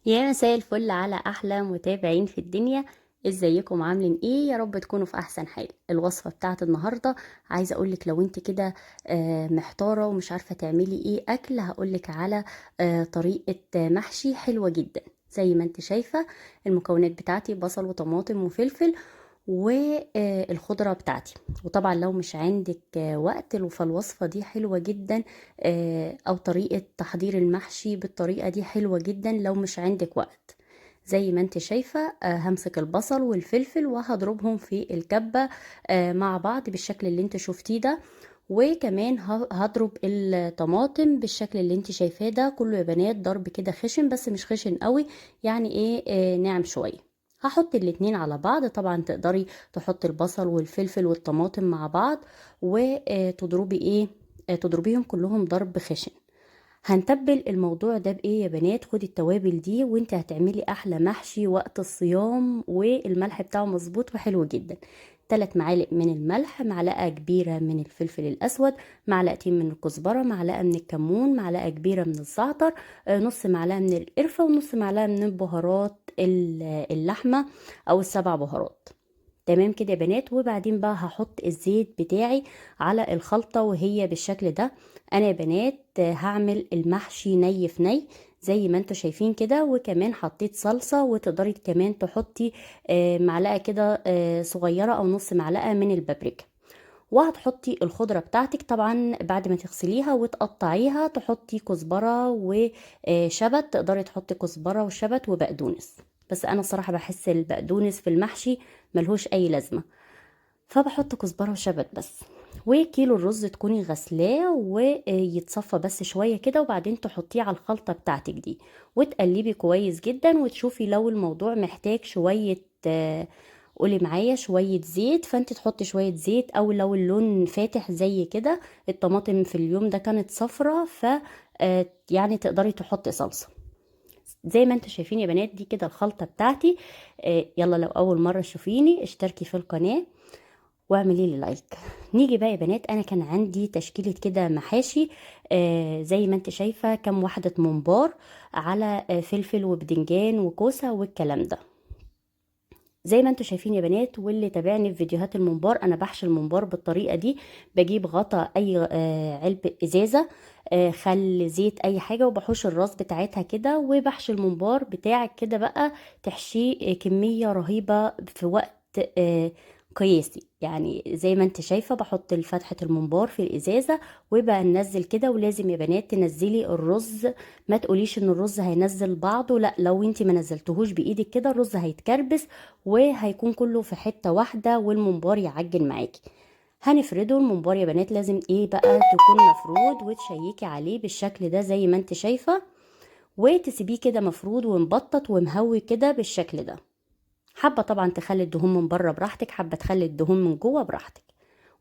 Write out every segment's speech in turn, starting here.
يا مساء الفل على احلى متابعين في الدنيا. ازيكم عاملين ايه؟ يا رب تكونوا في احسن حال. الوصفه بتاعت النهارده عايزه اقولك لو انت كده محتاره ومش عارفه تعملي ايه اكل، هقولك على طريقه محشي حلوه جدا. زي ما انت شايفه المكونات بتاعتي بصل وطماطم وفلفل والخضرة بتاعتي. وطبعا لو مش عندك وقت فالوصفة دي حلوة جدا. او طريقة تحضير المحشي بالطريقة دي حلوة جدا لو مش عندك وقت. زي ما انت شايفة همسك البصل والفلفل وهضربهم في الكبة مع بعض بالشكل اللي انت شفتيه ده. وكمان هضرب الطماطم بالشكل اللي انت شايفاه ده كله يا بنات، ضرب كده خشن بس مش خشن قوي، يعني ايه ناعم شوية. هحط الاتنين على بعض. طبعا تقدري تحطي البصل والفلفل والطماطم مع بعض وتضربي ايه تضربيهم كلهم ضرب خشن. هنتبل الموضوع ده بايه يا بنات؟ خدي التوابل دي وانت هتعملي احلى محشي وقت الصيام، والملح بتاعه مظبوط وحلو جدا. 3 معالق من الملح، معلقة كبيرة من الفلفل الأسود، معلقتين من الكزبرة، معلقة من الكمون، معلقة كبيرة من الزعتر، نص معلقة من القرفة، ونص معلقة من البهارات اللحمة أو السبع بهارات. تمام كده يا بنات. وبعدين بقى هحط الزيت بتاعي على الخلطة وهي بالشكل ده. انا يا بنات هعمل المحشي ني في ني زي ما انتوا شايفين كده. وكمان حطيت صلصة، وتقدري كمان تحطي معلقة كده صغيرة او نص معلقة من البابريكا. وهتحطي الخضرة بتاعتك طبعا بعد ما تغسليها وتقطعيها، تحطي كزبرة وشبت. تقدري تحطي كزبرة وشبت وبقدونس، بس انا صراحة بحس البقدونس في المحشي ملهوش اي لازمة، فبحط كزبرة وشبت بس. وكيلو الرز تكوني غسلاه ويتصفى بس شوية كده، وبعدين تحطيه على الخلطة بتاعتك دي وتقلبي كويس جدا. وتشوفي لو الموضوع محتاج شوية قولي معايا شوية زيت، فانت تحطي شوية زيت. او لو اللون فاتح زي كده، الطماطم في اليوم ده كانت صفرة، ف يعني تقدري تحطي صلصة. زي ما انتوا شايفين يا بنات دي كده الخلطة بتاعتي. يلا لو اول مرة تشوفيني اشتركي في القناة واعملي لي لايك. نيجي بقى يا بنات، انا كان عندي تشكيلة كده محاشي. زي ما انت شايفة كام واحدة ممبار على فلفل وبدنجان وكوسة والكلام ده. زي ما انتوا شايفين يا بنات، واللي تابعني في فيديوهات الممبار انا بحشي الممبار بالطريقة دي. بجيب غطا اي علبة ازازة خل زيت اي حاجة، وبحوش الراس بتاعتها كده وبحشي الممبار بتاعك كده بقى. تحشيه كمية رهيبة في وقت قياسي. يعني زي ما انت شايفة بحط فتحة الممبار في الازازة وبقى ننزل كده. ولازم يا بنات تنزلي الرز، ما تقوليش ان الرز هينزل بعضه، لا، لو انت ما نزلتهوش بايدك كده الرز هيتكربس وهيكون كله في حتة واحدة والممبار يعجن معاكي. هنفرده الممبار يا بنات، لازم ايه بقى تكون مفرود وتشيكي عليه بالشكل ده زي ما انت شايفة، وتسيبيه كده مفرود ومبطط ومهوي كده بالشكل ده. حابة طبعا تخلي الدهون من بره براحتك، حابة تخلي الدهون من جوه براحتك.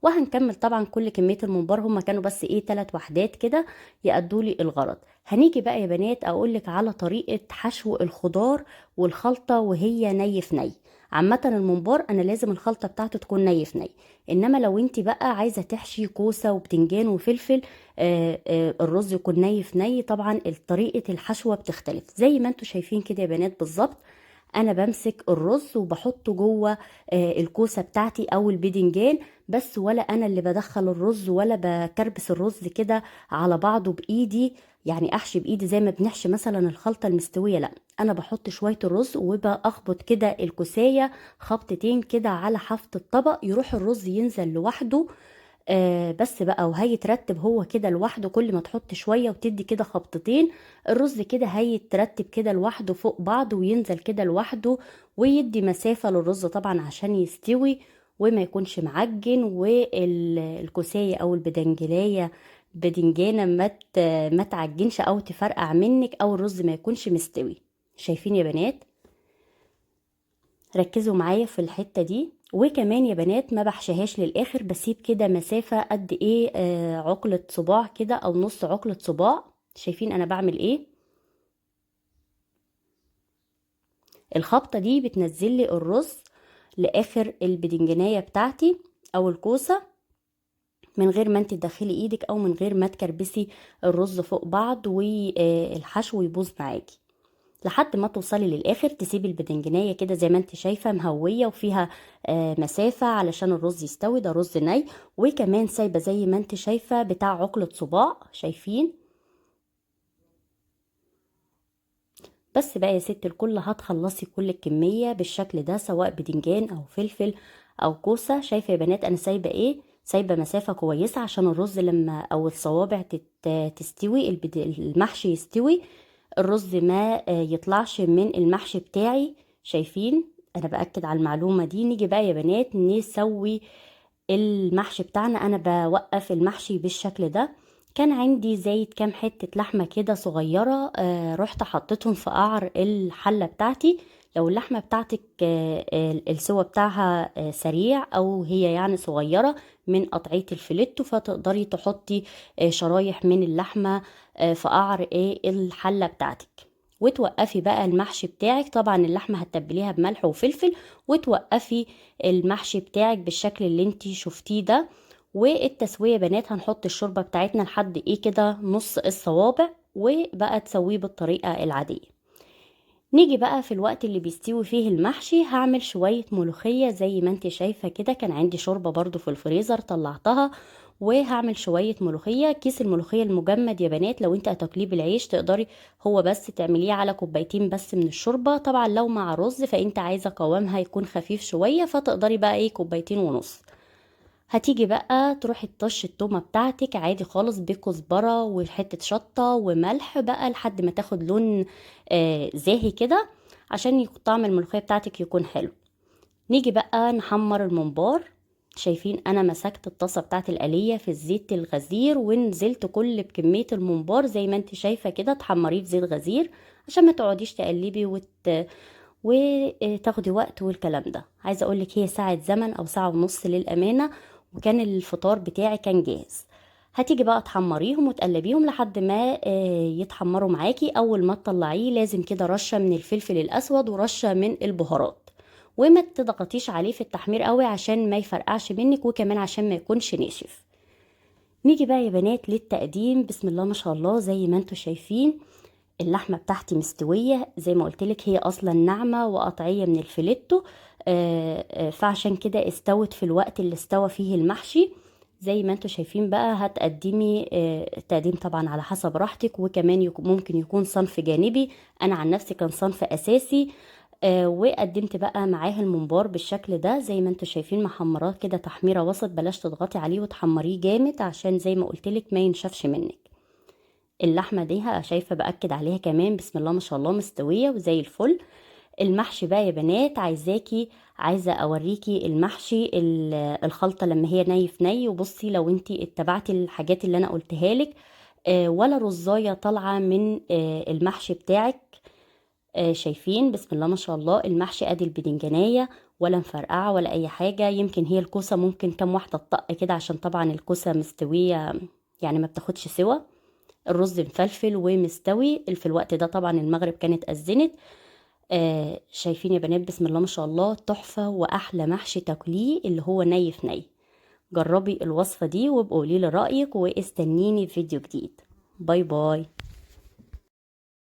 وهنكمل طبعا كل كمية الممبار، هما كانوا بس ايه 3 وحدات كده يأدوا لي الغرض. هنيجي بقى يا بنات اقولك على طريقة حشو الخضار والخلطة وهي ني في ني. عامة الممبار انا لازم الخلطة بتاعته تكون ني في ني. انما لو انت بقى عايزة تحشي كوسة وبتنجان وفلفل، الرز يكون ني في ني. طبعا طريقة الحشوة بتختلف زي ما انتوا شايفين كده يا بنات بالظبط. انا بمسك الرز وبحطه جوه الكوسه بتاعتي او البيدنجان بس، ولا انا اللي بدخل الرز ولا بكربس الرز كده على بعضه بايدي، يعني احشي بايدي زي ما بنحشي مثلا الخلطه المستويه، لا. انا بحط شويه الرز وبخبط كده الكوسايه خبطتين كده على حافه الطبق، يروح الرز ينزل لوحده. بس بقى وهيترتب هو كده لوحده. كل ما تحط شوية وتدي كده خبطتين، الرز كده هيترتب كده لوحده فوق بعض وينزل كده لوحده، ويدي مسافة للرز طبعا عشان يستوي وما يكونش معجن. والكوساية او البدنجلاية بدنجانة ما تعجنش او تفرقع منك، او الرز ما يكونش مستوي. شايفين يا بنات؟ ركزوا معايا في الحتة دي. وكمان يا بنات ما بحشيهاش للاخر، بسيب كده مسافة قد ايه عقلة صباع كده او نص عقلة صباع. شايفين انا بعمل ايه؟ الخبطة دي بتنزل لي الرز لاخر البدنجانية بتاعتي او الكوسة، من غير ما انت تدخلي ايدك او من غير ما تكربسي الرز فوق بعض والحشو يبوظ معاكي. لحد ما توصلي للاخر. تسيبي البدنجانية كده زي ما انت شايفة مهوية وفيها مسافة علشان الرز يستوي، ده رز ني. وكمان سايبة زي ما انت شايفة بتاع عقلة صباع، شايفين؟ بس بقى يا ست الكل، هتخلصي كل الكمية بالشكل ده، سواء بدنجان او فلفل او كوسة. شايفة يا بنات انا سايبة ايه؟ سايبة مسافة كويسة عشان الرز لما او الصوابع تستوي، المحشي يستوي، الرز ما يطلعش من المحشي بتاعي. شايفين؟ انا باكد على المعلومة دي. نيجي بقى يا بنات نسوي المحشي بتاعنا. انا بوقف المحشي بالشكل ده. كان عندي زيت كام حتة لحمة كده صغيرة، رحت حطيتهم في قعر الحلة بتاعتي. لو اللحمة بتاعتك السوا بتاعها سريع او هي يعني صغيرة من قطعية الفليتو، فتقدري تحطي شرايح من اللحمة في قعر الحلة بتاعتك. وتوقفي بقى المحشي بتاعك. طبعا اللحمة هتتبليها بملح وفلفل، وتوقفي المحشي بتاعك بالشكل اللي انتي شفتيه ده. والتسوية بنات هنحط الشوربة بتاعتنا لحد ايه كده نص الصوابع، وبقى تسويه بالطريقة العادية. نيجي بقى في الوقت اللي بيستوي فيه المحشي، هعمل شوية ملوخية زي ما انت شايفة كده. كان عندي شوربة برضو في الفريزر طلعتها، وهعمل شوية ملوخية. كيس الملوخية المجمد يا بنات لو انت هتاكليه بالعيش تقدري هو بس تعمليه على كوبايتين بس من الشوربة. طبعا لو مع رز فانت عايزة قوامها يكون خفيف شوية، فتقدري بقى ايه كوبايتين ونص. هتيجي بقى تروحي تطش التومة بتاعتك عادي خالص بكزبرة وحتة شطة وملح بقى لحد ما تاخد لون زاهي كده، عشان طعم الملوخية بتاعتك يكون حلو. نيجي بقى نحمر الممبار. شايفين انا مسكت الطاسة بتاعت القلية في الزيت الغزير، ونزلت كل بكمية الممبار زي ما انت شايفة كده. تحمريه في زيت غزير عشان ما تقعديش تقلبي وتاخدي وقت والكلام ده. عايزه اقولك هي ساعه زمن او ساعه ونص للامانه، وكان الفطار بتاعي كان جاهز. هتيجي بقى تحمريهم وتقلبيهم لحد ما يتحمروا معاكي. اول ما تطلعيه لازم كده رشه من الفلفل الاسود ورشه من البهارات، وما تضغطيش عليه في التحمير قوي عشان ما يفرقعش منك، وكمان عشان ما يكونش ناشف. نيجي بقى يا بنات للتقديم. بسم الله ما شاء الله زي ما انتوا شايفين اللحمه بتاعتي مستويه زي ما قلتلك، هي اصلا ناعمه وقطعيه من الفيليتو. فعشان كده استوت في الوقت اللي استوى فيه المحشي. زي ما انتوا شايفين بقى هتقدمي تقديم طبعا على حسب راحتك، وكمان ممكن يكون صنف جانبي. انا عن نفسي كان صنف اساسي. وقدمت بقى معاه الممبار بالشكل ده زي ما انتوا شايفين، محمراه كده تحميره وسط. بلاش تضغطي عليه وتحمريه جامد عشان زي ما قلتلك ما ينشفش منك. اللحمه دي شايفه باكد عليها كمان بسم الله ما شاء الله مستويه وزي الفل. المحشي بقى يا بنات عايزه اوريكي المحشي الخلطه لما هي ني في ني. وبصي لو انتي اتبعتي الحاجات اللي انا قلتها لك، ولا رزايه طالعه من المحشي بتاعك. شايفين بسم الله ما شاء الله المحشي ادي البدنجانيه ولا مفرقعه ولا اي حاجه. يمكن هي الكوسه ممكن كام واحده تطق كده عشان طبعا الكوسه مستويه يعني ما بتاخدش سوا. الرز مفلفل ومستوي في الوقت ده. طبعا المغرب كانت أذنت. شايفين يا بنات بسم الله ما شاء الله تحفة وأحلى محشي تاكليه اللي هو ني في ني. جربي الوصفة دي وابقوا قولي لي رأيك، واستنيني في فيديو جديد. باي باي.